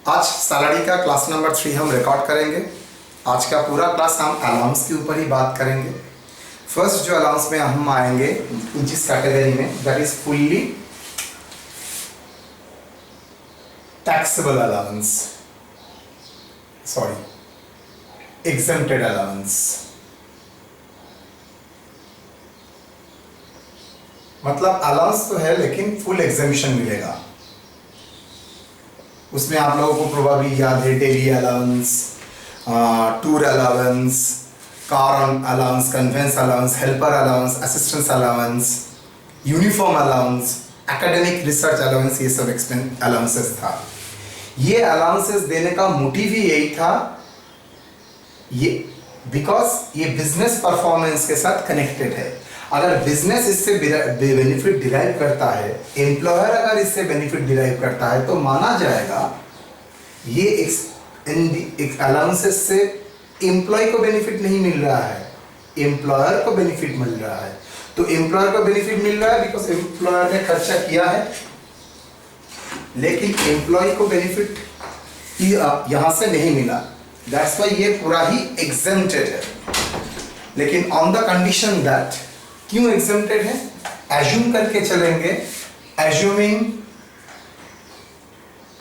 आज सैलरी का class number 3 हम रिकॉर्ड करेंगे। आज का पूरा क्लास हम अलाउंस के ऊपर ही बात करेंगे। फर्स्ट जो अलाउंस में हम आएंगे जिस कैटेगरी में, that is fully taxable allowance, sorry exempted allowance. मतलब अलाउंस तो है लेकिन फुल एग्जेम्पशन मिलेगा। उसमें आप लोगों को प्रोबेबली याद है daily allowance, tour allowance, car allowance, convince allowance, helper allowance, assistance allowance, uniform allowance, academic research allowance, ये सब अलाउंसेस था। ये अलाउंसेस देने का मोटिव ही यही था, ये बिकॉज ये बिजनेस परफॉर्मेंस के साथ कनेक्टेड है। अगर बिजनेस इससे बेनिफिट डिराइव करता है, एम्प्लॉयर अगर इससे बेनिफिट डिराइव करता है, तो माना जाएगा ये एक अलाउंसेस से एम्प्लॉय को बेनिफिट नहीं मिल रहा है, एम्प्लॉयर को बेनिफिट मिल रहा है। तो एम्प्लॉयर को बेनिफिट मिल रहा है बिकॉज एम्प्लॉयर ने खर्चा किया है, लेकिन एम्प्लॉय को बेनिफिट यहां से नहीं मिला। दैट्स वाई ये पूरा ही एग्जेम्प्टेड है। लेकिन ऑन द कंडीशन दैट, क्यों एग्जेम्प्टेड है? एज्यूम करके चलेंगे, assuming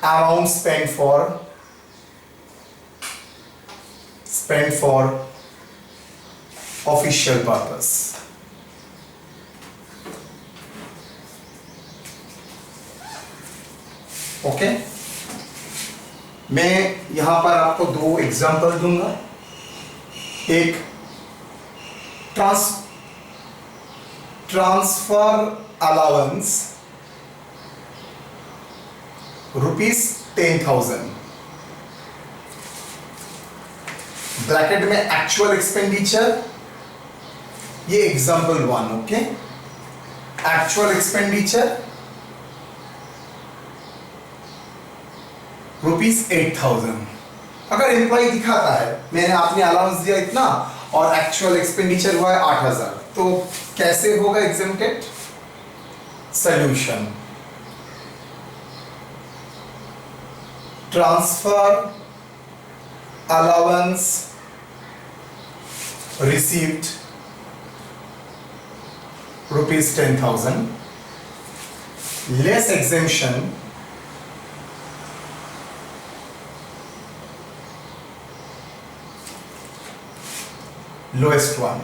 amount spend for official purpose. Okay, मैं यहां पर आपको दो एग्जांपल दूंगा। एक ट्रांसफर अलाउंस ₹10,000, ब्रैकेट में एक्चुअल एक्सपेंडिचर, ये एग्जांपल 1। Okay, actual expenditure ₹8,000। अगर एम्प्लॉय दिखाता है मैंने आपने अलाउंस दिया इतना और एक्चुअल एक्सपेंडिचर हुआ है 8,000, तो कैसे होगा exempted? Solution, transfer allowance received ₹10,000 less exemption lowest one.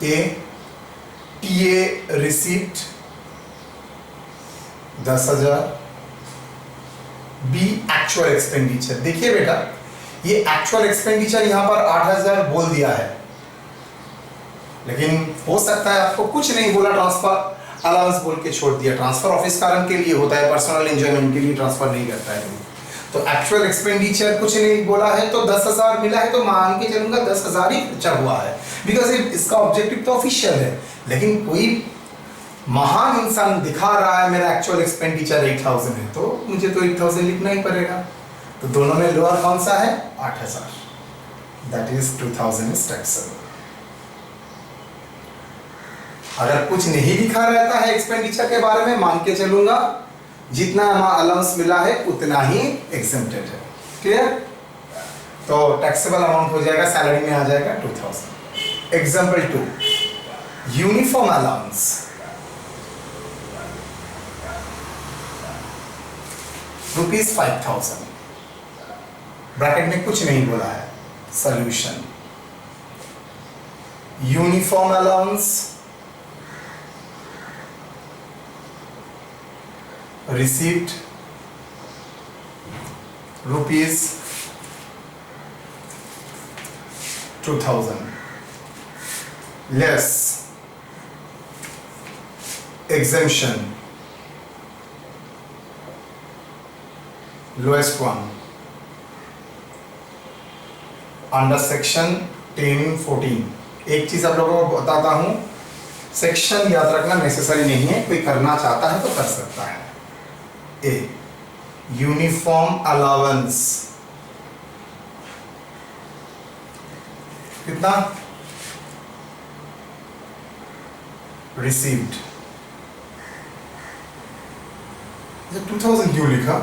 A, TA received 10,000, B actual expenditure. देखिए बेटा, ये एक्चुअल एक्सपेंडिचर यहां पर 8,000 बोल दिया है, लेकिन हो सकता है आपको कुछ नहीं बोला, ट्रांसफर अलाउंस बोल के छोड़ दिया। ट्रांसफर ऑफिस कारण के लिए होता है, पर्सनल एंजॉयमेंट के लिए ट्रांसफर नहीं करता है। तो एक्चुअल एक्सपेंडिचर कुछ नहीं बोला है, तो 10,000 मिला है, तो मान के चलूंगा 10,000 ही खर्चा हुआ है, बिकॉज इसका ऑब्जेक्टिव तो ऑफिशियल है। लेकिन कोई महान इंसान दिखा रहा है मेरा एक्चुअल एक्सपेंडिचर 8,000 है, तो मुझे तो 8,000 लिखना ही पड़ेगा। तो दोनों में लोअर कौन सा है? 8,000, दैट इज 2,000 इज टैक्सेबल। अगर कुछ नहीं लिखा रहता है एक्सपेंडिचर के बारे में, मान के चलूंगा जितना अलाउंस मिला है उतना ही एग्जेम्प्टेड है। क्लियर? तो टैक्सेबल अमाउंट हो जाएगा, सैलरी में आ जाएगा 2,000। एग्जाम्पल 2, यूनिफॉर्म अलाउंस ₹5,000, ब्रैकेट में कुछ नहीं बोला है। Solution, uniform allowance received ₹2,000 less exemption, lowest one, under section 10-14। एक चीज आप लोगों को बताता हूं, सेक्शन याद रखना नेसेसरी नहीं है, कोई करना चाहता है तो कर सकता है। ए, यूनिफॉर्म अलाउंस कितना? received 2000 क्यों लिखा?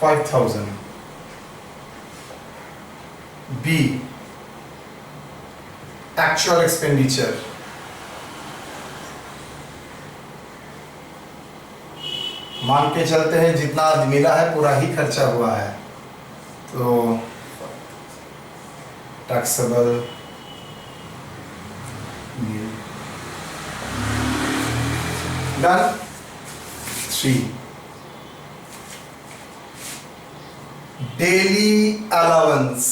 5000. B, actual expenditure. मान के चलते हैं जितना मिला है पूरा ही खर्चा हुआ है, तो taxable done. 3, daily allowance.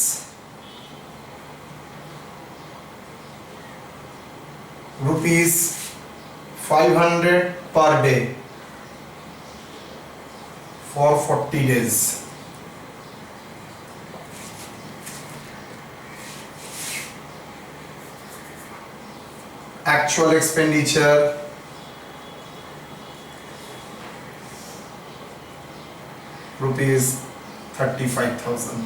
Rupees 500 per day for 40 days. Actual expenditure rupees 35,000.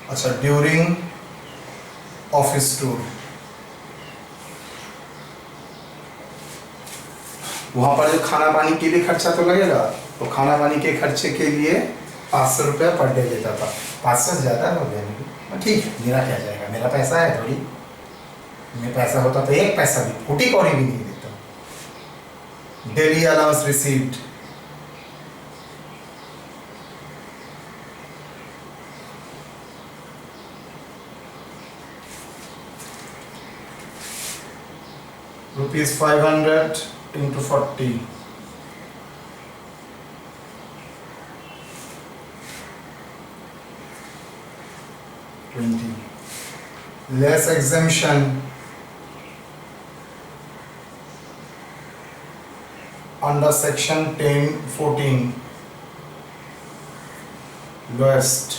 अच्छा, ड्यूरिंग ऑफिस टूर वहां पर जो खाना पानी के लिए खर्चा तो लगेगा, तो खाना पानी के खर्चे के लिए 500 रुपया पर डे लेता था. 500 ज़्यादा हो गया नहीं, ठीक है, मेरा क्या जाएगा, मेरा पैसा है थोड़ी. मेरा पैसा होता तो एक पैसा भी, फूटी कौड़ी भी नहीं देता. Daily allowance received rupees 500 into 40. Less exemption under section 10(14). Lowest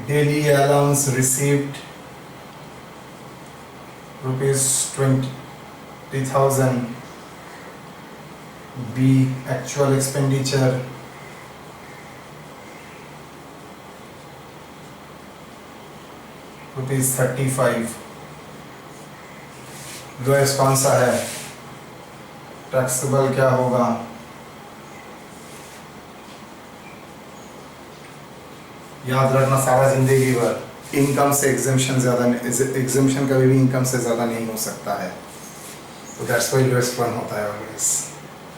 daily allowance received rupees 20,000. B, actual expenditure rupees 35. Lowest कौन सा है? टैक्सेबल क्या होगा? याद रखना सारा जिंदगी भर, इनकम से एग्जेम्पशन ज़्यादा, एग्जेम्पशन कभी भी इनकम से ज़्यादा नहीं हो सकता है, तो दैट्स व्हाई लोएस्ट वन होता है ऑलवेज.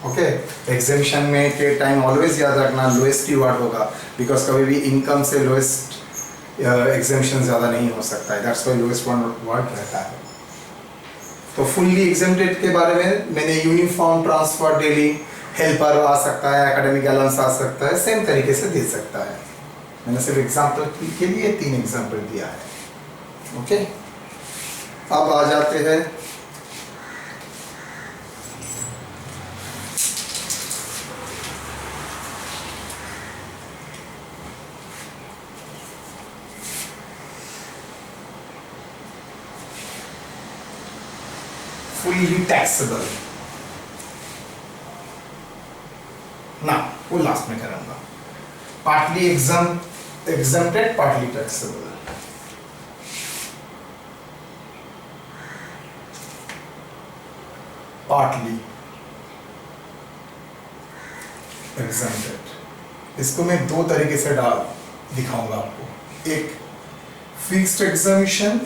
ओके, एग्जेम्पशन में के टाइम ऑलवेज याद रखना लोएस्ट ही वर्ड होगा, बिकॉज कभी भी इनकम से लोएस्ट एग्जेम्पशन ज़्यादा नहीं हो सकता है, that's why lowest one word रहता है. तो फुल्ली एग्जेम्प्टेड के बारे में मैंने यूनिफॉर्म ट्रांसफर डेली, हेल्पर आ सकता है, एकेडमिक अलाउंस आ सकता है, सेम तरीके से दे सकता है. मैंने सिर्फ एग्जाम्पल के लिए 3 एग्जाम्पल दिया है. ओके, अब आ जाते हैं fully taxable. ना वो लास्ट में करूंगा. Partly exempted, partly taxable. Partly exempted. इसको मैं 2 तरीके से दिखाऊंगा आपको. एक फिक्स्ड एग्जामिशन,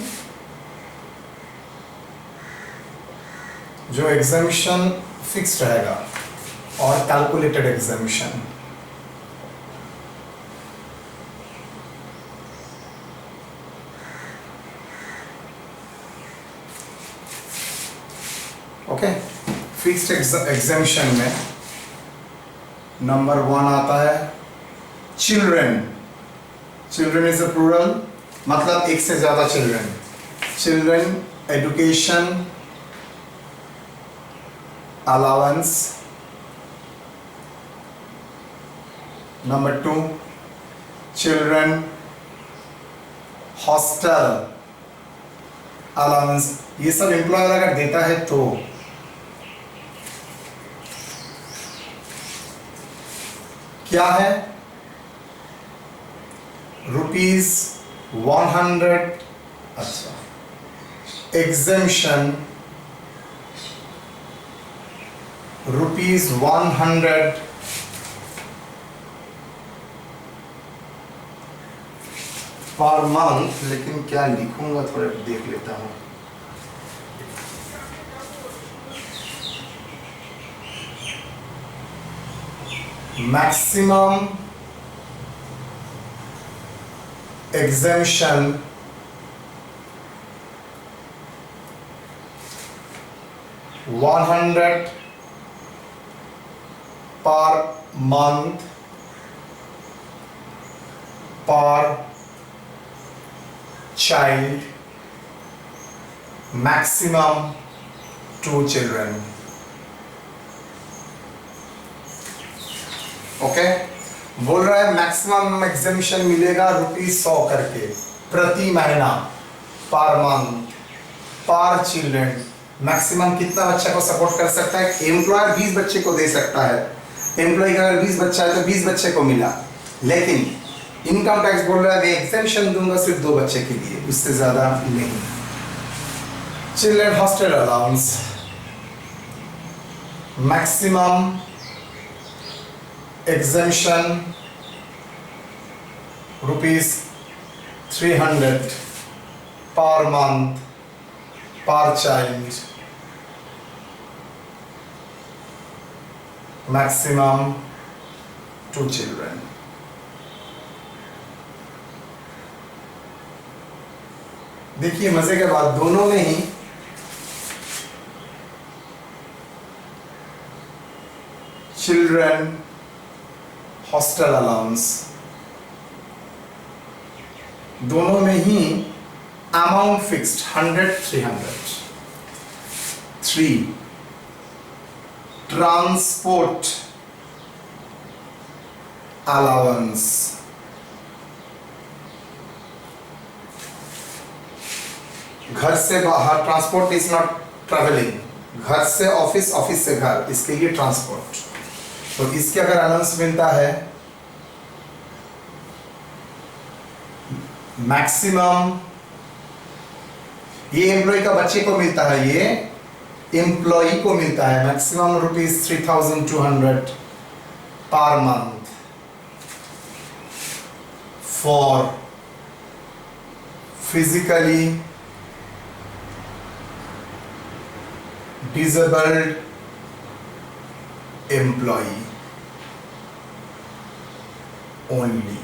जो एग्जामिशन फिक्स्ड रहेगा, और calculated exemption. Okay, fixed exemption में नंबर 1 आता है children. Children is a plural, मतलब एक से ज्यादा children. Children education allowance. Number 2 children hostel allowance. ये सब एम्प्लॉयर अगर देता है तो क्या है? रुपीज 100. अच्छा, exemption ₹100 पर मंथ, लेकिन क्या लिखूंगा थोड़ा देख लेता हूँ। Maximum exemption $100 per month per child, maximum 2 children. Okay बोल रहा है मैक्सिमम एग्जेम्पशन मिलेगा ₹100 करके प्रति महीना, पर मंथ, पर चिल्ड्रन। मैक्सिमम कितना बच्चा को सपोर्ट कर सकता है? एम्प्लॉयर 20 बच्चे को दे सकता है। एम्प्लॉय का अगर 20 बच्चा है तो 20 बच्चे को मिला, लेकिन इनकम टैक्स बोल रहा है मैं एग्जेम्पशन दूंगा सिर्फ 2 बच्चे के लिए, उससे ज्यादा नहीं। Children hostel allowance, maximum exemption ₹300 per month per child, maximum 2 children. देखिए मजे के बाद दोनों में ही चिल्ड्रन हॉस्टल अलाउंस, दोनों में ही अमाउंट फिक्स्ड 100-300। 3 ट्रांसपोर्ट अलाउंस, घर से बाहर, ट्रांसपोर्ट इज नॉट ट्रेवलिंग, घर से ऑफिस, ऑफिस से घर, इसके लिए ट्रांसपोर्ट। तो इसके अगर अलाउंस मिलता है मैक्सिमम, ये एम्प्लॉय का बच्चे को मिलता है, ये एम्प्लॉय को मिलता है, maximum ₹3,200 per month for physically disabled employ only.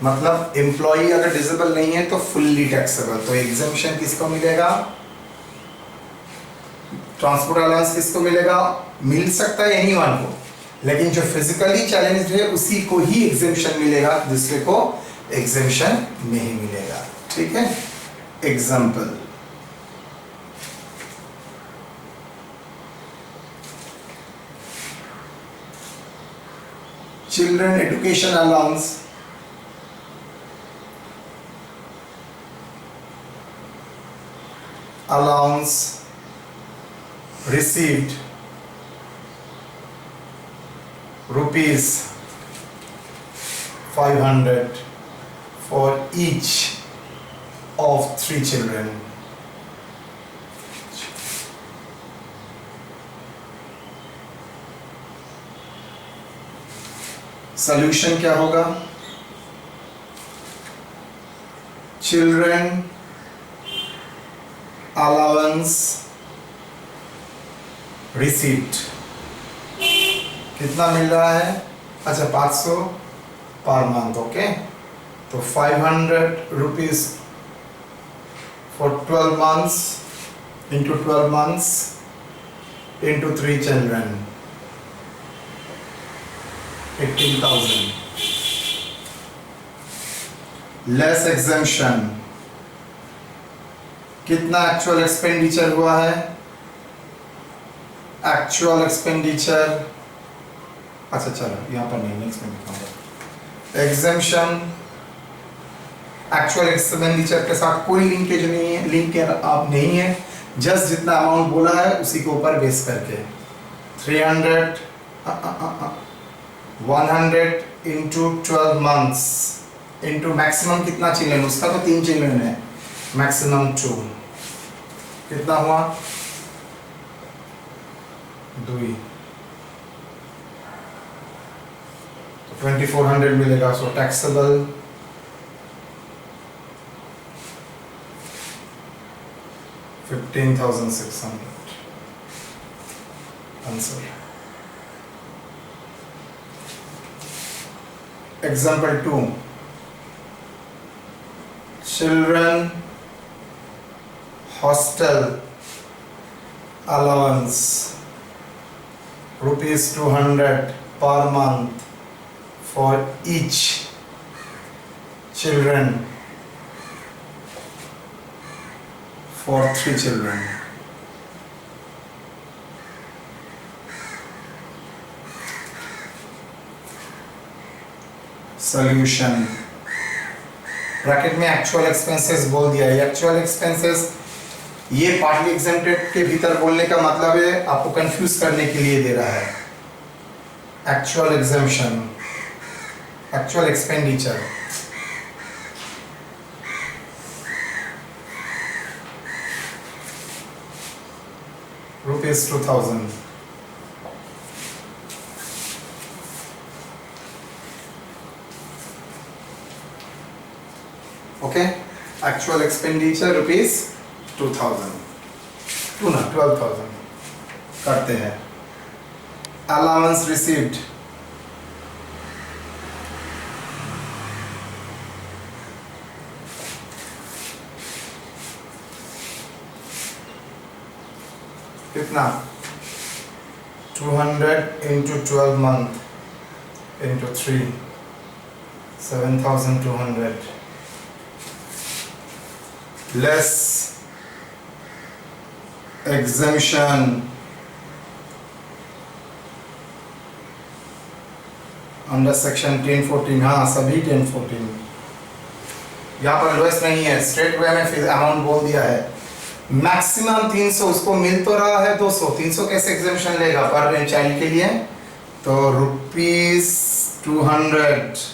मतलब एम्प्लॉय अगर डिसेबल नहीं है तो फुल्ली टैक्सेबल। तो एग्जेम्पशन किसको मिलेगा? ट्रांसपोर्ट अलाउंस किसको मिलेगा? मिल सकता है एनीवन को, लेकिन जो फिजिकली चैलेंज्ड है उसी को ही एग्जेम्पशन मिलेगा, दूसरे को एग्जेम्पशन नहीं मिलेगा। ठीक है। Example, children education allowance, received ₹500 for each of 3 children. Solution क्या होगा? चिल्ड्रन अलाउंस रिसीव्ड कितना मिल रहा है? अच्छा 500 पर मंथ। ओके, तो 500 rupees for 12 months into 12 months into 3 children, 18,000 less exemption. कितना एक्चुअल एक्सपेंडिचर हुआ है? एक्चुअल एक्सपेंडिचर, अच्छा चलो यहां पर नहीं, नेक्स्ट में लिखूंगा। एग्जेम्पशन एक्चुअल एक्सपेंडिचर के साथ कोई लिंकेज नहीं है, लिंक आप नहीं है, जस्ट जितना अमाउंट बोला है उसी के ऊपर बेस करके 300 100 into 12 months into मैक्सिमम कितना चिल्ड्रन? उसका तो 3 चिल्ड्रन है, मैक्सिमम 2, कितना हुआ 2, तो 2400 मिलेगा. सो taxable 15,600. Answer. Example 2. Children hostel allowance rupees 200 per month for each children for 3 children. Solution. Bracket में एक्चुअल एक्सपेंसेस बोल दिया है. एक्चुअल एक्सपेंसेस ये पार्टली एग्जेम्प्टेड के भीतर बोलने का मतलब है आपको कंफ्यूज करने के लिए दे रहा है. Actual exemption, actual expenditure. Rupees 2000. Okay. Actual expenditure rupees 2000. 12,000 करते हैं. अलाउंस रिसीव्ड कितना 200 into 12 month into 3, 7,200 less exemption under section 1014. हाँ सभी 1014. यहाँ पर लोएस्ट नहीं है, स्ट्रेट वे में फिर अमाउंट बोल दिया है. मैक्सिमम 300, उसको मिल तो रहा है 200. 300 कैसे एग्जेम्पशन लेगा पर चाइल्ड के लिए? तो रुपीज 200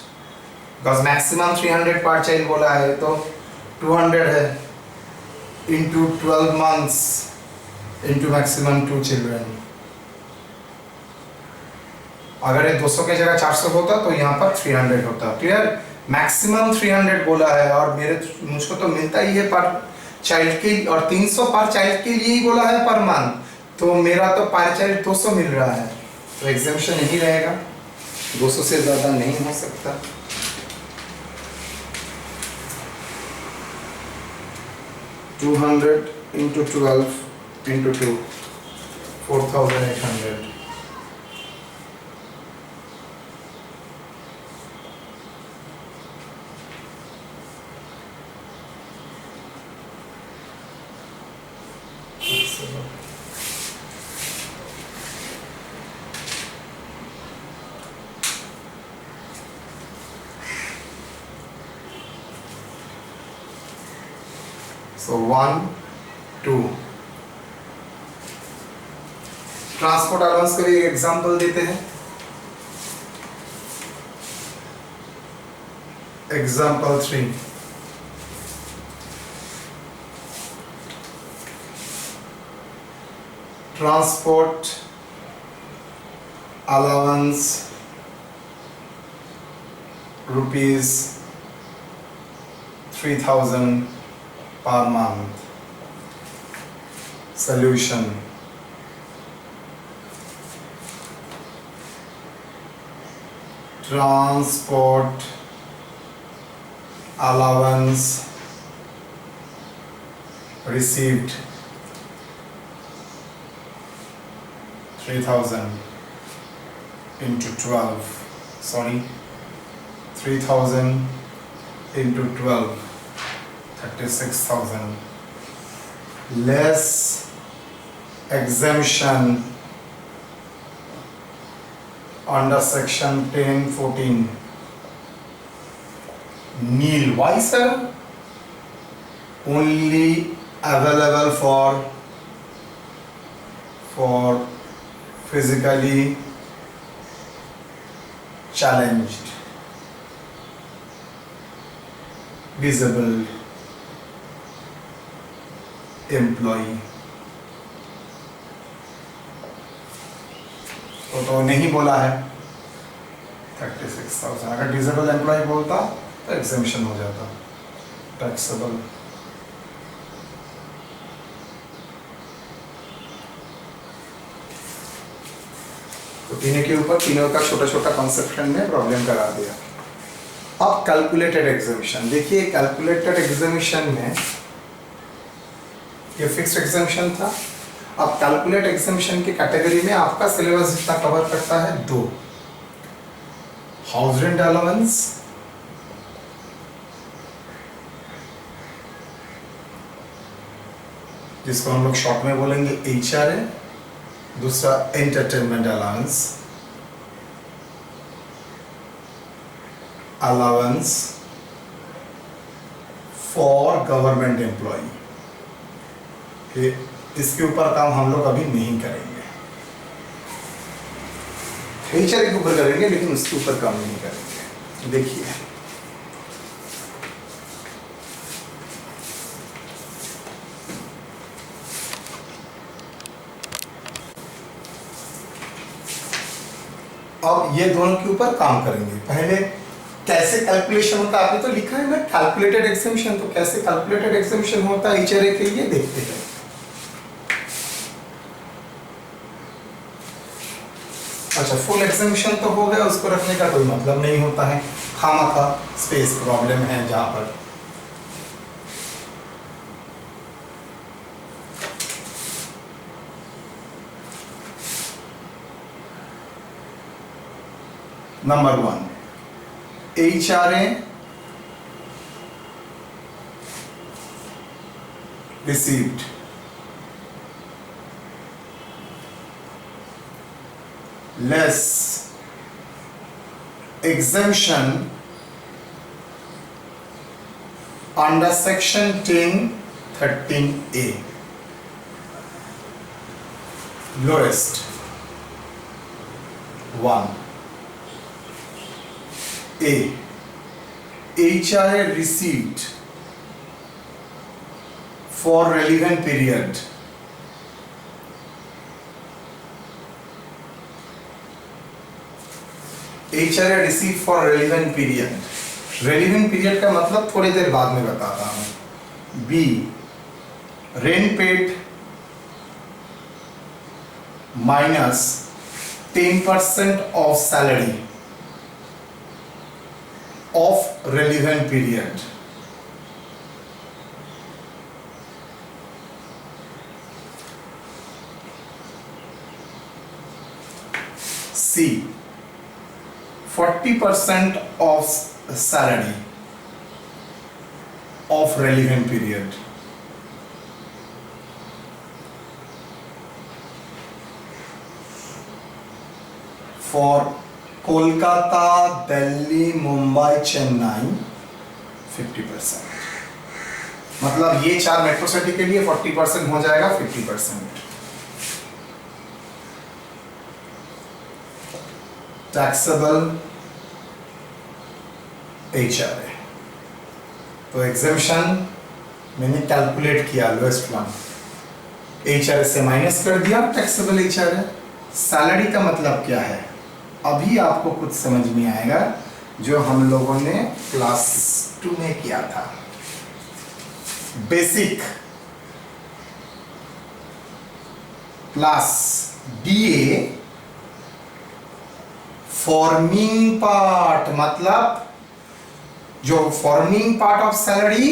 बिकॉज मैक्सिमम 300 पर चाइल्ड बोला है तो 200 है into 12 months into maximum 2 children. अगर ये 200 के जगह 400 होता तो यहाँ पर 300 होता. क्लियर? मैक्सिमम 300 बोला है और मुझको तो मिलता ही है पर चाइल्ड के, और 300 पर चाइल्ड के लिए ही बोला है पर मंथ, तो मेरा तो पर चाइल्ड 200 मिल रहा है तो एग्जेम्पशन यही रहेगा. 200 से ज़्यादा नहीं हो सकता. Two 200 into 12 into 2, 4,800. So 1, 2. Transport allowance का भी एक एग्जांपल देते हैं. Example 3. Transport allowance rupees 3,000 per month. Solution. Transport allowance received 3,000 into 12. Sorry, 3,000 into 12. 36,000 less exemption under section 1014. Nil. Why sir? Only available for physically challenged, disabled. Employee, तो नहीं बोला है 36,000। अगर डिसेबल एम्प्लॉय बोलता तो एग्जेम्पशन हो जाता टैक्सेबल। तो तीनों के ऊपर तीनों का छोटा छोटा कॉन्सेप्ट में प्रॉब्लम करा दिया। अब कैलकुलेटेड एग्जेम्पशन देखिए, कैलकुलेटेड एग्जेम्पशन में ये फिक्स्ड एग्जेम्पशन था। अब कैलकुलेट एग्जेम्पशन की कैटेगरी में आपका सिलेबस जितना कवर करता है दो, हाउस रेंट अलाउंस जिसको हम लोग शॉर्ट में बोलेंगे HRA, दूसरा entertainment allowance, allowance for government employ. इसके ऊपर काम हम लोग अभी नहीं करेंगे, HRA के ऊपर करेंगे लेकिन उसके ऊपर काम नहीं करेंगे। देखिए अब ये दोनों के ऊपर काम करेंगे। पहले कैसे कैलकुलेशन होता है, आपने तो लिखा है ना कैलकुलेटेड एग्जेम्पशन, तो कैसे कैलकुलेटेड एग्जेम्पशन होता है HRA के लिए देखते हैं। अच्छा, फुल एग्जेम्पशन तो हो गया, उसको रखने का कोई मतलब नहीं होता है, खामखा स्पेस प्रॉब्लम है जहां पर। Number 1 HRA received less exemption under section 10(13)(a), lowest 1 A, HRA received for relevant period HRA received for relevant period, relevant period का मतलब थोड़ी देर बाद में बताता हूँ। B, rent paid minus 10% of salary of relevant period। C, 40% of salary of relevant period। For Kolkata, Delhi, Mumbai, Chennai 50%, मतलब ये 4 metro city के लिए 40% हो जाएगा 50%। टैक्सेबल HRA, तो एग्जेम्पशन मैंने कैलकुलेट किया लोएस्ट वन, HRA से माइनस कर दिया टैक्सेबल HRA। सैलरी का मतलब क्या है अभी आपको कुछ समझ में आएगा, जो हम लोगों ने क्लास 2 में किया था। Basic plus DA forming part, मतलब जो फॉर्मिंग पार्ट ऑफ सैलरी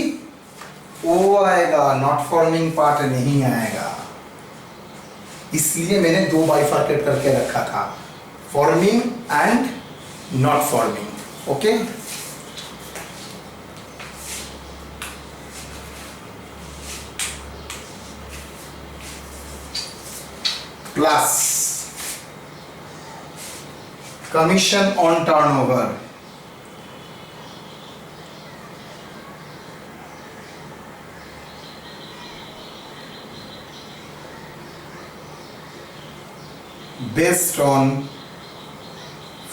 वो आएगा, नॉट फॉर्मिंग पार्ट नहीं आएगा। इसलिए मैंने 2 बाइफर्केट करके रखा था, forming and not forming. Okay, plus commission on turnover, based on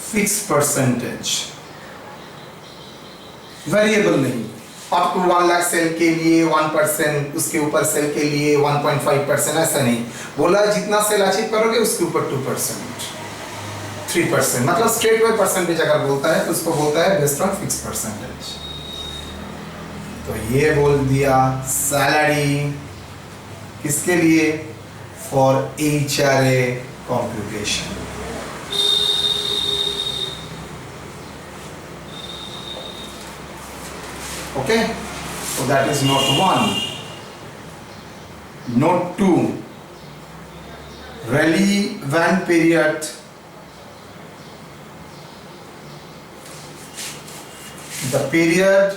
fixed percentage, variable नहीं, अप टू 1 लाख सेल के लिए 1%, उसके ऊपर सेल के लिए 1.5%, ऐसा नहीं बोला। जितना सेल अचीव करोगे उसके ऊपर 2%, 3%, मतलब स्ट्रेट वे परसेंटेज अगर बोलता है तो उसको बोलता है बेस्ड ऑन फिक्स परसेंटेज। तो ये बोल दिया सैलरी किसके लिए, for HRA computation. Okay, so that is note 1. Note 2, relevant period, the period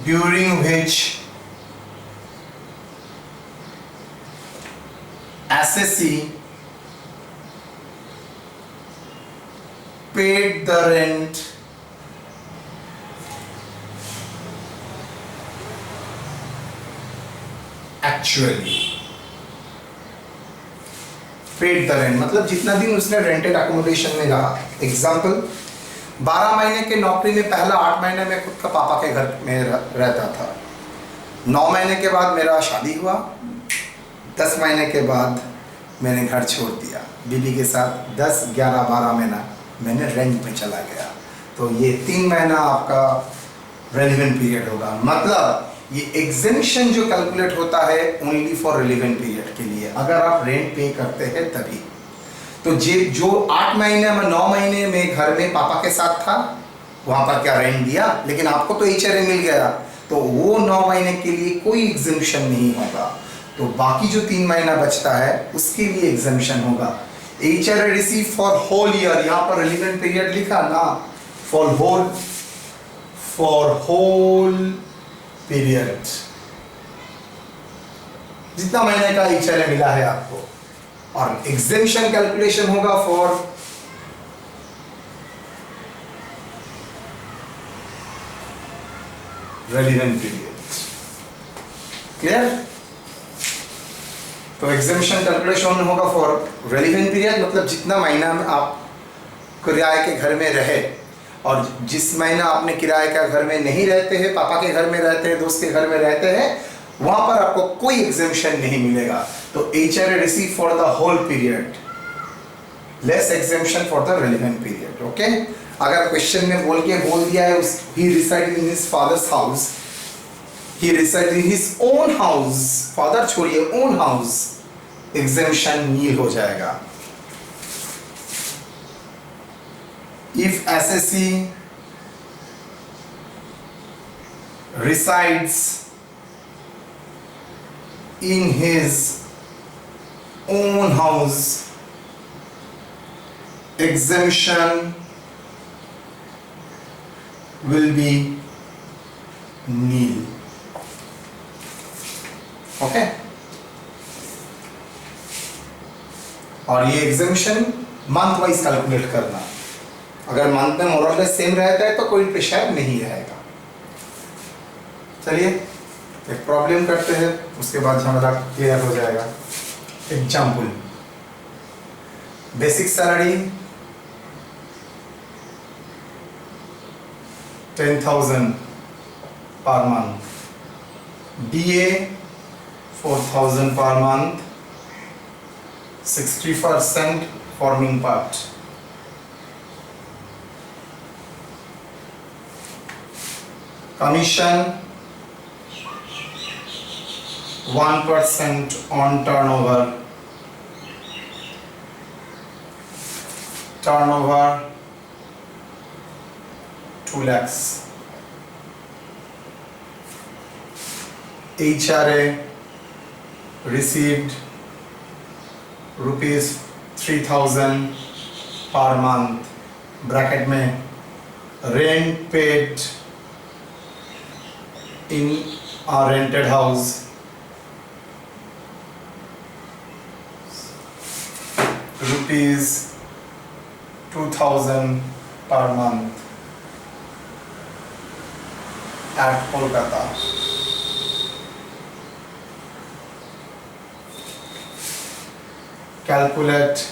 during which assessee paid the rent actually. Paid the rent मतलब जितना दिन उसने रेंटेड अकोमोडेशन में रहा। एग्जाम्पल, 12 महीने के नौकरी में पहला 8 महीने में खुद का पापा के घर में रहता था। 9 महीने के बाद मेरा शादी हुआ, 10 महीने के बाद मैंने घर छोड़ दिया बीबी के साथ, 10, 11, 12 महीना मैंने रेंट में चला गया। तो ये 3 महीना आपका रेलिवेंट पीरियड होगा। मतलब ये एग्जेम्पशन जो कैलकुलेट होता है ओनली फॉर रिलेवेंट पीरियड के लिए, अगर आप रेंट पे करते हैं तभी। तो जो 8 महीने में 9 महीने में घर में पापा के साथ था, वहां पर क्या रेंट दिया, लेकिन आपको तो HRA मिल गया, तो वो 9 महीने के लिए कोई एग्जेम्पशन नहीं होगा। तो बाकी जो 3 महीना बचता है उसके लिए एग्जेम्पशन होगा। HRA receive for whole year, यहाँ पर रिलेवेंट पीरियड लिखा ना, फॉर होल पीरियड, जितना महीने का HRA मिला है आपको। और एग्जेम्पशन कैलकुलेशन होगा फॉर रेलिवेंट पीरियड। क्लियर? तो एग्जेम्पशन कैलकुलेशन होगा फॉर रेलिवेंट पीरियड, मतलब जितना महीना में आप किराए के घर में रहे, और जिस महीना आपने किराए का घर में नहीं रहते हैं, पापा के घर में रहते हैं, दोस्त के घर में रहते हैं, वहां पर आपको कोई एग्जेम्पशन नहीं मिलेगा। तो HRA receive for the whole period, less exemption for the relevant period. Okay, अगर क्वेश्चन में बोल दिया है he reside in his father's house, he reside in his own house, father छोड़िए ओन हाउस, एग्जेम्पशन नील हो जाएगा। If assessee resides in his own house, exemption will be nil. Okay? और ये एग्जेम्पशन मंथ वाइज कैलकुलेट करना, अगर month में मोरलेस same रहता है तो कोई प्रेशर नहीं रहेगा। चलिए एक प्रॉब्लम करते हैं, उसके बाद हमारा क्लियर हो जाएगा। Example, basic salary 10,000 per month, DA 4,000 per month, 60% forming part, commission 1% on turnover, turnover 2 lakhs, HRA received rupees 3,000 per month, bracket में rent paid in a rented house, rupees 2,000 per month at Kolkata. Calculate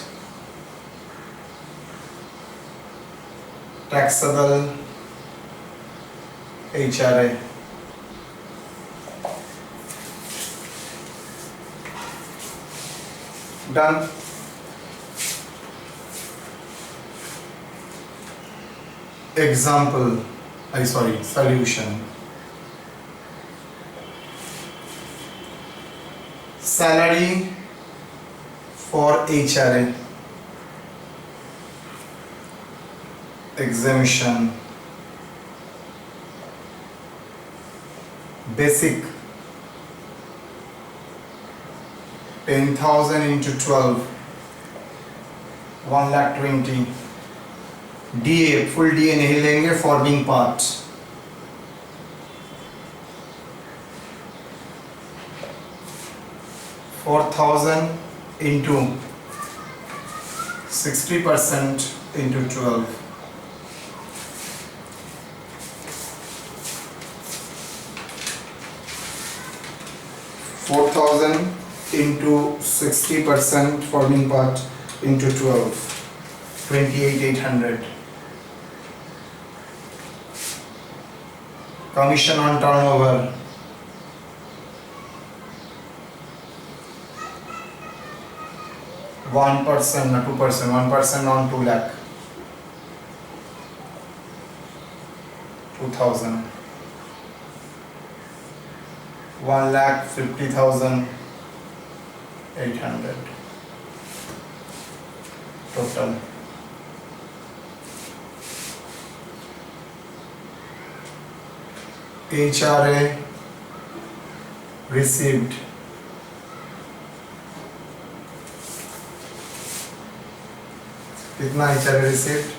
taxable HRA. Done. Example, solution. Salary for HRA. Exemption. Basic 10,000 into 12, 1,20,000. DA full DA नहीं लेंगे, forming part. 4,000 into 60% into 12. 4,000 into 60% forming part into 12, 28,800. Commission on turnover, 1%, not 2%, 1% on 2 lakh, 2,000. 1,50,800 total. HRA received कितना HRA received?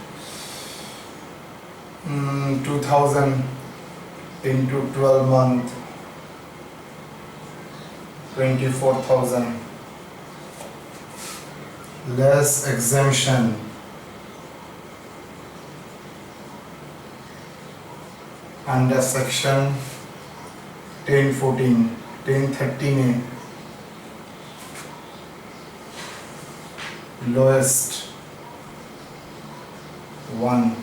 2,000 into 12 month, 24,000 less exemption, under section 1014, 1013A, lowest 1.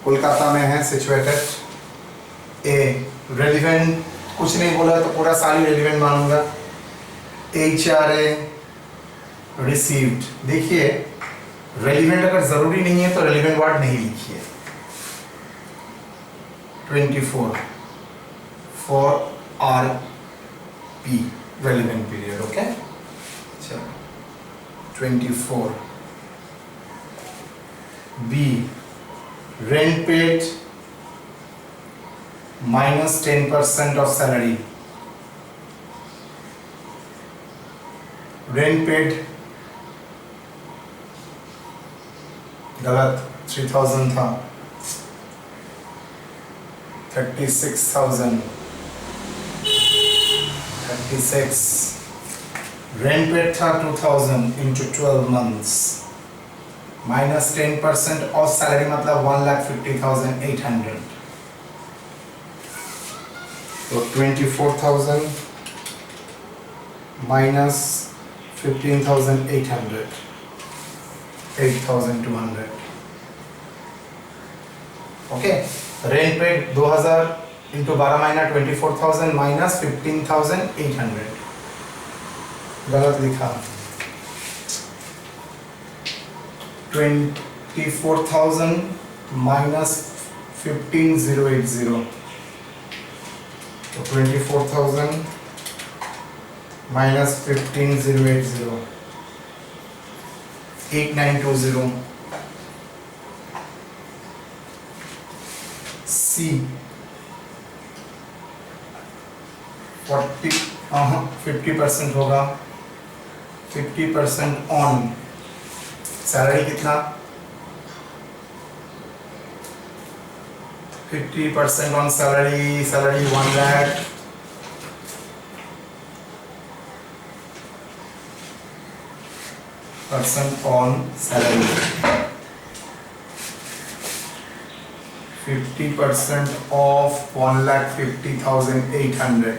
Kolkata में है situated. ए relevant कुछ नहीं बोला तो पूरा सारी रेलिवेंट मानूंगा. HRA रिसीव्ड, देखिए रेलिवेंट अगर जरूरी नहीं है तो रेलिवेंट वर्ड नहीं लिखिए. 24 for RP relevant period. Okay, चलो 24. B rent paid minus 10% of salary. Rent paid गलत, 3,000 था, 36,000, 36. Rent paid था 2,000 into 12 months. minus 10% of salary मतलब 1,50,800. तो 24,000 minus 15,800, 8,200. Okay, rent paid 2,000 into 12 महीना 24,000 minus 15,800. गलत लिखा. 24,000 minus 15,080. So 24,000 minus 15,080, 8,920. C 50% होगा. 50% ऑन सैलरी कितना? 50% on salary 1 lakh. % on salary. 50% of 1,50,800.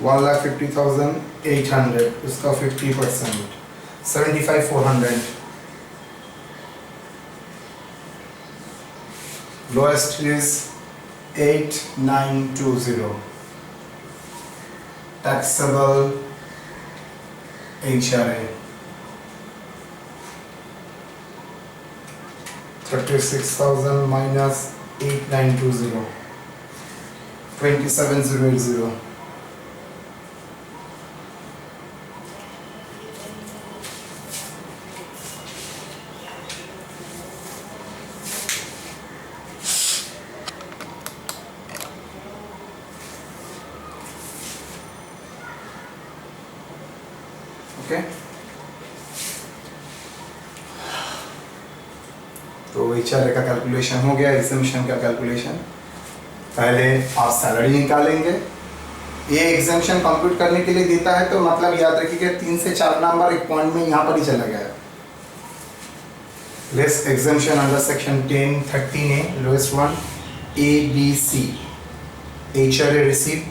1,50,800 उसका 50%, 75,400. lowest is 8920 taxable HRA 36,000 minus 8920 27080 okay. तो HRA का कैलकुलेशन हो गया, एग्जेम्पशन का कैलकुलेशन। पहले आप सैलरी निकालेंगे। ये एग्जेम्पशन कंप्यूट करने के लिए देता है तो मतलब याद रखिएगा 3 से 4 नंबर एक पॉइंट में यहाँ पर ही चला गया। Less exemption under section 10(13)(a) lowest one A B C HRA receipt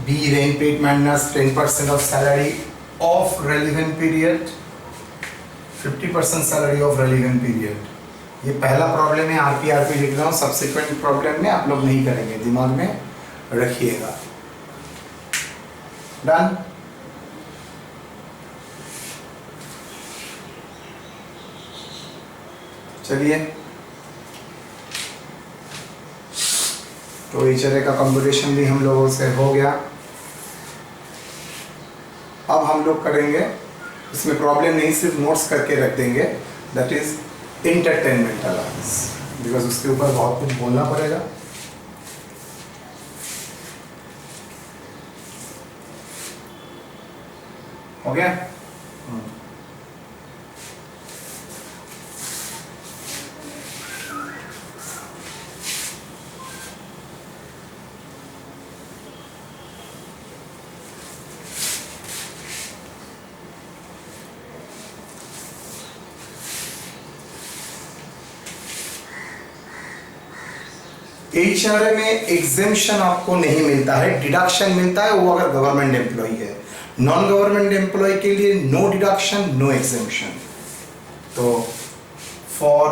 B rent paid minus 10% of salary of relevant period 50% salary of relevant period। ये पहला प्रॉब्लम है, RP लिख रहा हूँ। सब्सिक्वेंट प्रॉब्लम में आप लोग नहीं करेंगे, दिमाग में रखिएगा। डन। चलिए, तो HRA का कंप्यूटेशन भी हम लोगों से हो गया। अब हम लोग करेंगे, इसमें प्रॉब्लम नहीं, सिर्फ नोट्स करके रख देंगे, that is entertainment allowance, because उसके ऊपर बहुत कुछ बोलना पड़ेगा। हो गया? HRA में एग्जेम्पशन आपको नहीं मिलता है, डिडक्शन मिलता है, वो अगर गवर्नमेंट एम्प्लॉय है। नॉन गवर्नमेंट एम्प्लॉय के लिए नो डिडक्शन नो एग्जेम्पशन। तो फॉर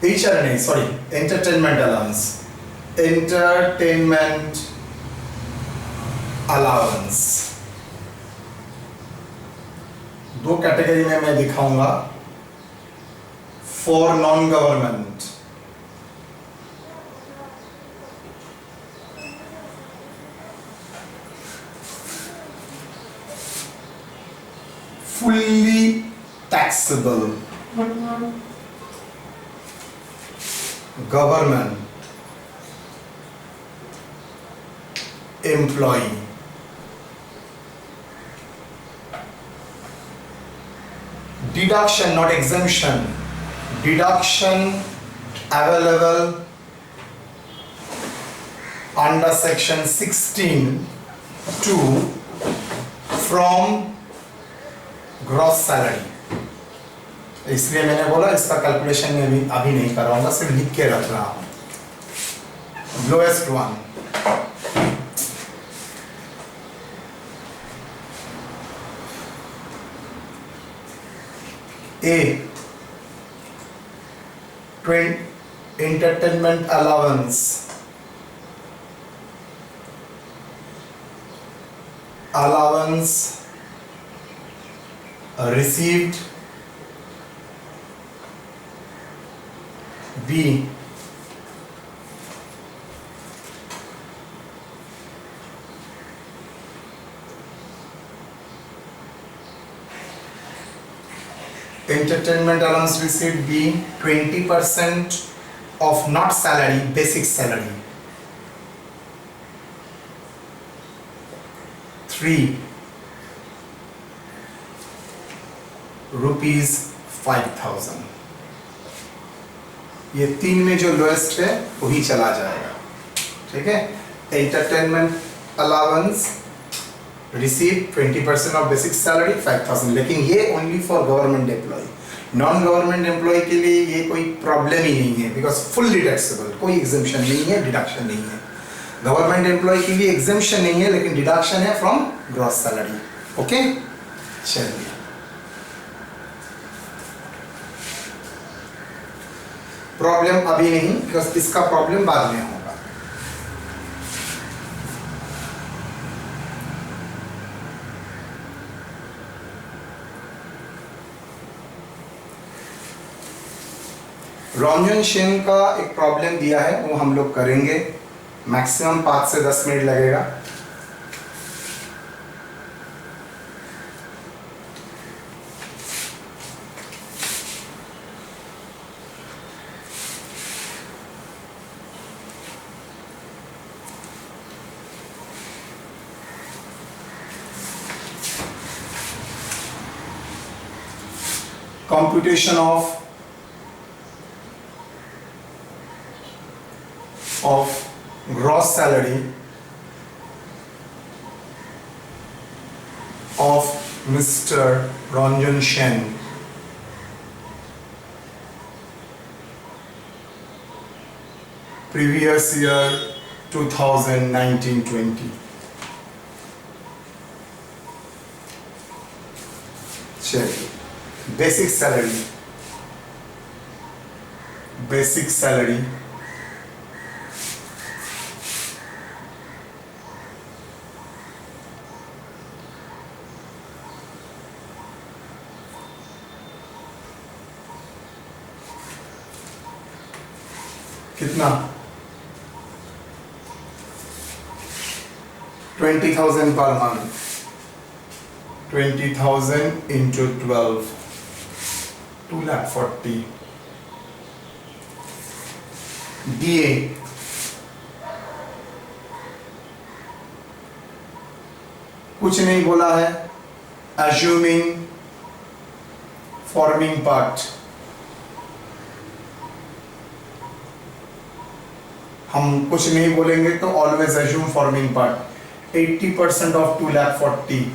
HRA नहीं, sorry, entertainment allowance, entertainment allowance दो कैटेगरी में मैं दिखाऊंगा। For non government fully taxable government employee deduction, not exemption, deduction available under section 16(2) from gross salary. इसलिए मैंने बोला इसका कैलकुलेशन में अभी नहीं कराऊंगा, सिर्फ लिख के रख रहा हूं। Lowest one A entertainment allowance received, B entertainment allowance received, B 20% of not salary, basic salary, 3 rupees 5,000। ये तीन में जो लोएस्ट है वही चला जाएगा। ठीक है, entertainment allowance receive 20% of basic salary 5,000, लेकिन ये only for government employ. Non government employ के लिए ये कोई प्रॉब्लम ही नहीं है, बिकॉज फुल्ली टैक्सेबल, कोई एग्जेम्पशन नहीं है, डिडक्शन नहीं है। गवर्नमेंट एम्प्लॉय के लिए एग्जेम्पशन नहीं है, लेकिन डिडक्शन है फ्रॉम ग्रॉस सैलरी। ओके, चलिए प्रॉब्लम अभी नहीं, बिकॉज इसका प्रॉब्लम बाद में होगा। रॉन्जन शेन का एक प्रॉब्लम दिया है, वो हम लोग करेंगे, मैक्सिमम 5 से 10 मिनट लगेगा। Computation of gross salary of Mr. Ranjan Shen. Previous year 2019-20. चलिए, बेसिक सैलरी कितना? 20,000 पर मंथ, 20,000 into 12, 2,40,000। DA कुछ नहीं बोला है, assuming forming part, हम कुछ नहीं बोलेंगे तो always assume forming part। 80% of 2,40,000,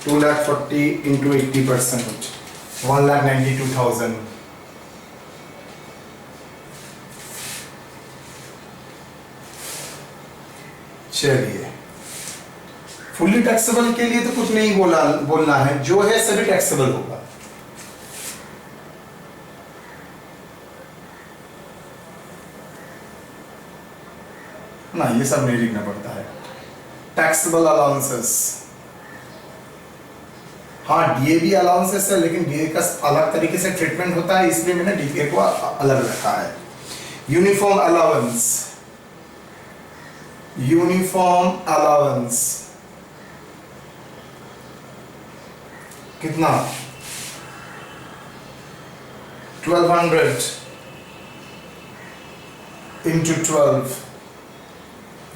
2,40,000 into 80%, 1,92,000। चलिए, फुल्ली टैक्सेबल के लिए तो कुछ नहीं बोलना है, जो है सभी टैक्सेबल होगा। ना, ये सब नहीं लिखना पड़ता है। टैक्सेबल अलाउंसेस, हाँ डीए भी अलाउंसेस है, लेकिन डीए का अलग तरीके से ट्रीटमेंट होता है, इसलिए मैंने डीए को अलग रखा है। यूनिफॉर्म अलाउंस कितना? 1,200 into 12,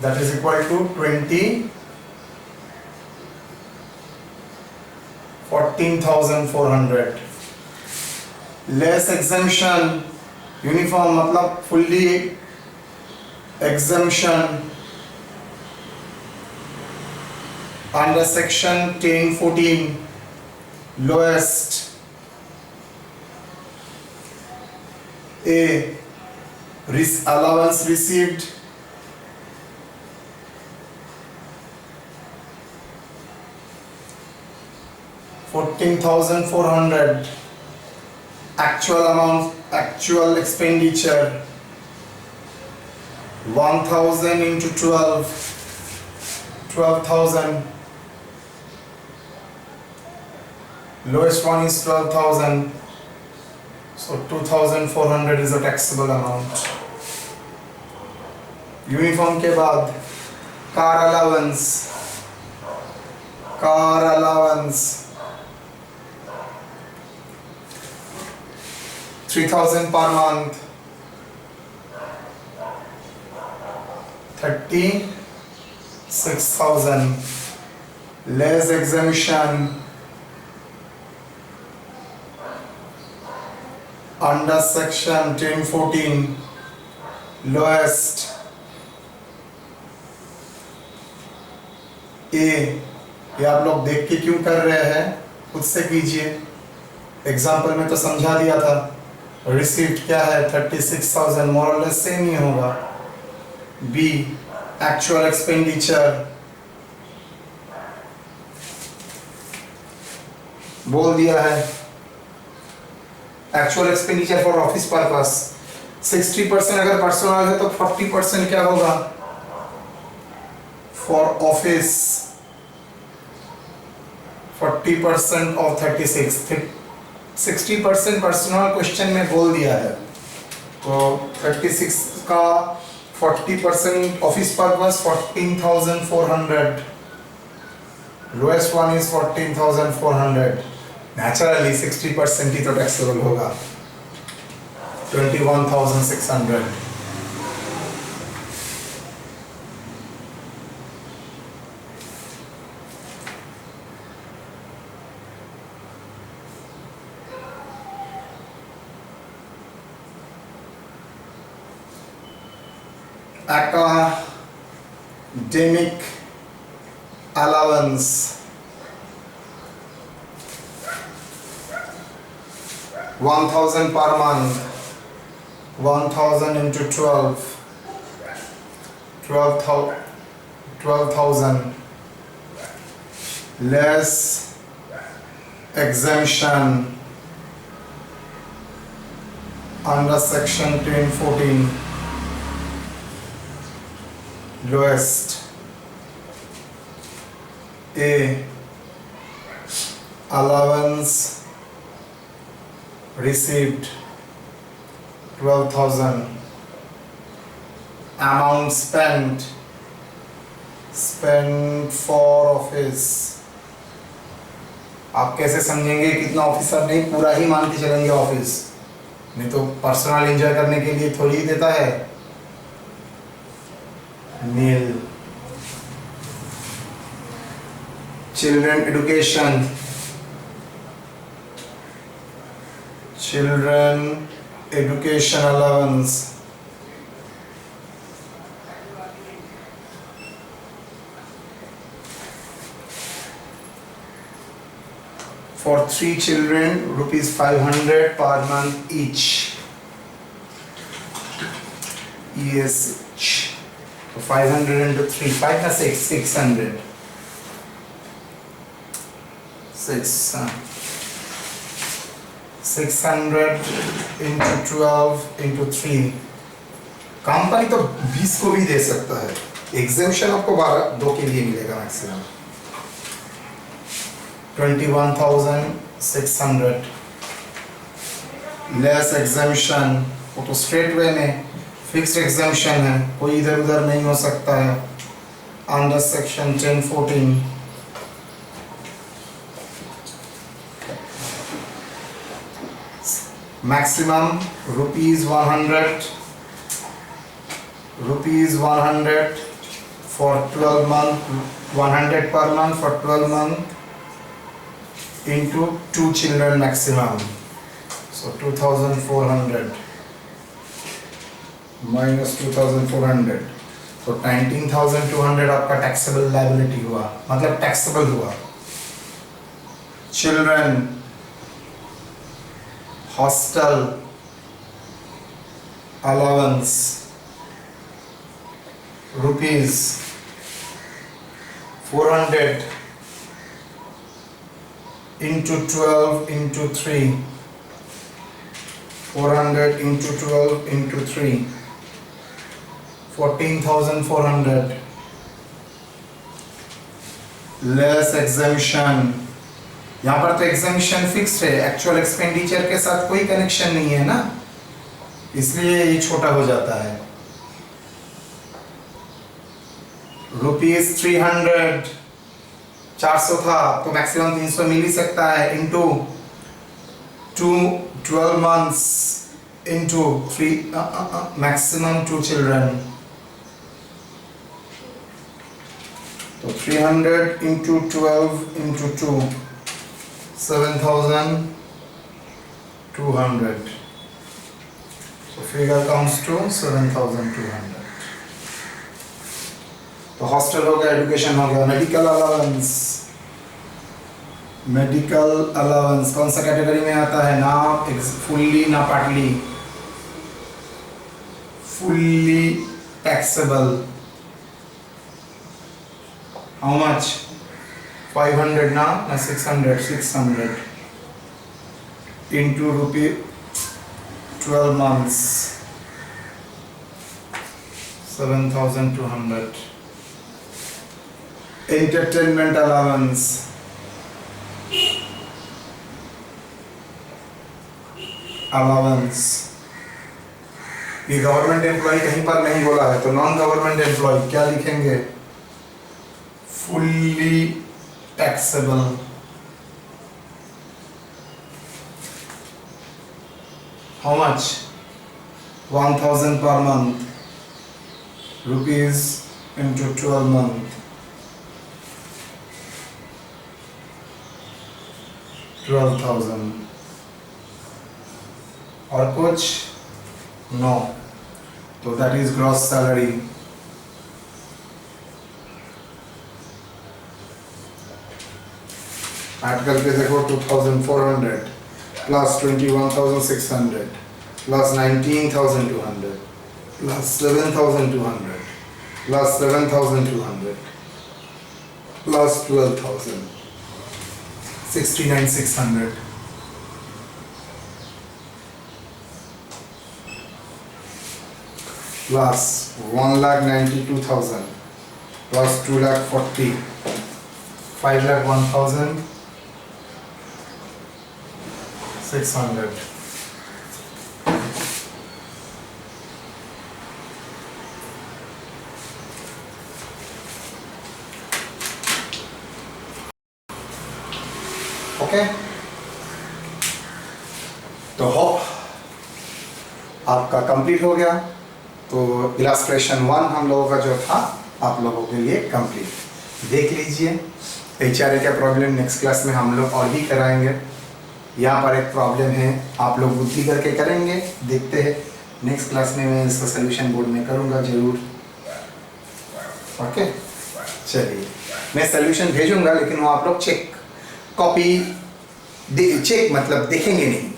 that is equal to 14,400। Less exemption, uniform मतलब fully exemption under section 1014 lowest a allowance received $14,400, actual amount, actual expenditure 1,000 into 12, 12,000, lowest one is 12,000, so 2,400 is a taxable amount। Uniform के बाद car allowance 3,000 per month, 36,000। less exemption under section 1014 lowest ए। ये आप लोग देख के क्यों कर रहे हैं, खुद से कीजिए, एग्जाम्पल में तो समझा दिया था। रिसीप्ट क्या है? 36,000, मोर और लेस सेम ही होगा। बी एक्चुअल एक्सपेंडिचर बोल दिया है। Actual expenditure for office purpose 60% अगर पर्सनल है तो 40% क्या होगा for office, 40% of 36, 60% personal question में बोल दिया है, तो 36 का 40% office purpose 14,400, lowest one is 14,400, naturally 60% ही तो टैक्सेबल होगा, 21,600। Academic allowance 1,000 per month, 1,000 into 12, 12,000 less exemption under section 1014, lowest A allowance received 12,000, amount spent for office। आप कैसे समझेंगे कितना ऑफिसर नहीं, पूरा ही मान के चलेंगे ऑफिस, नहीं तो पर्सनल एंजॉय करने के लिए थोड़ी ही देता है। Nil children education, children education allowance for 3 children rupees 500 per month each, ESH, so 500 into 3, 5 or 6, 600, 600 into 12 into 3। Company तो 20 को भी दे सकता है, एग्जेम्पशन आपको 2 के लिए मिलेगा मैक्सिमम। 21,600 लेस एग्जेम्पशन, वो तो स्ट्रेट वे में फिक्स्ड एग्जेम्पशन है, कोई इधर उधर नहीं हो सकता है, under section 1014। Maximum rupees 100 for 12 month, 100 per month for 12 month into 2 children maximum, so 2,400 minus 2,400, so 19,200 आपका टैक्सेबल लायबिलिटी हुआ, मतलब टैक्सेबल हुआ। Children hostel allowance rupees 400 into 12 into 3, 400 into 12 into 3, 14,400 less exemption। यहाँ पर तो एग्जामिशन फिक्स्ड है, एक्चुअल एक्सपेंडिचर के साथ कोई कनेक्शन नहीं है ना, इसलिए ये छोटा हो जाता है। रुपीज 300, 400 था तो मैक्सिमम 300 मिल ही सकता है, into 12 months into 3, maximum 2 children, तो 300 into 12 into 2, 7,200, so figure comes to 7,200। तो हॉस्टल हो गया, एजुकेशन हो गया। मेडिकल अलाउंस, मेडिकल अलाउंस कौन सा कैटेगरी में आता है, ना फुल्ली ना partly, fully taxable. How much 500 ना 600, 600 into rupee 12 months, 7,200. Entertainment allowance, ये गवर्नमेंट एम्प्लॉय कहीं पर नहीं बोला है, तो नॉन गवर्नमेंट एम्प्लॉय क्या लिखेंगे? Fully taxable. How much? 1,000 per month, rupees into 12 month, 12,000। और कुछ? नो। तो दैट इज ग्रॉस सैलरी। आजकल पे देखो 2,400 plus 21,600 plus 19,200 plus 7,200 plus 7,200 plus 12,000, 69,600। plus 1,92,000 plus 2,40,000, 5,01,600। Okay, तो होप आपका कंप्लीट हो गया। तो इलास्ट्रेशन 1 हम लोगों का जो था आप लोगों के लिए कंप्लीट। देख लीजिए HRA का प्रॉब्लम नेक्स्ट क्लास में हम लोग और भी कराएंगे। यहाँ पर एक प्रॉब्लम है, आप लोग बुद्धि करके करेंगे, देखते हैं नेक्स्ट क्लास में मैं इसका सोल्यूशन बोर्ड में करूँगा ज़रूर। ओके, चलिए मैं सोल्यूशन भेजूँगा, लेकिन वो आप लोग चेक कॉपी चेक मतलब देखेंगे नहीं।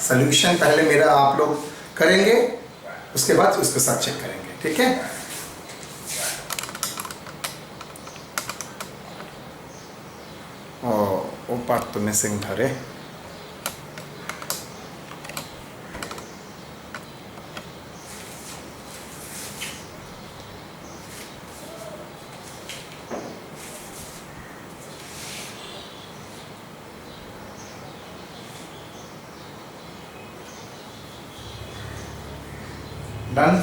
सोल्यूशन पहले मेरा आप लोग करेंगे, उसके बाद उसको साथ चेक करेंगे, ठीक है? वो पार्ट तो मिसिंग था रे। Done?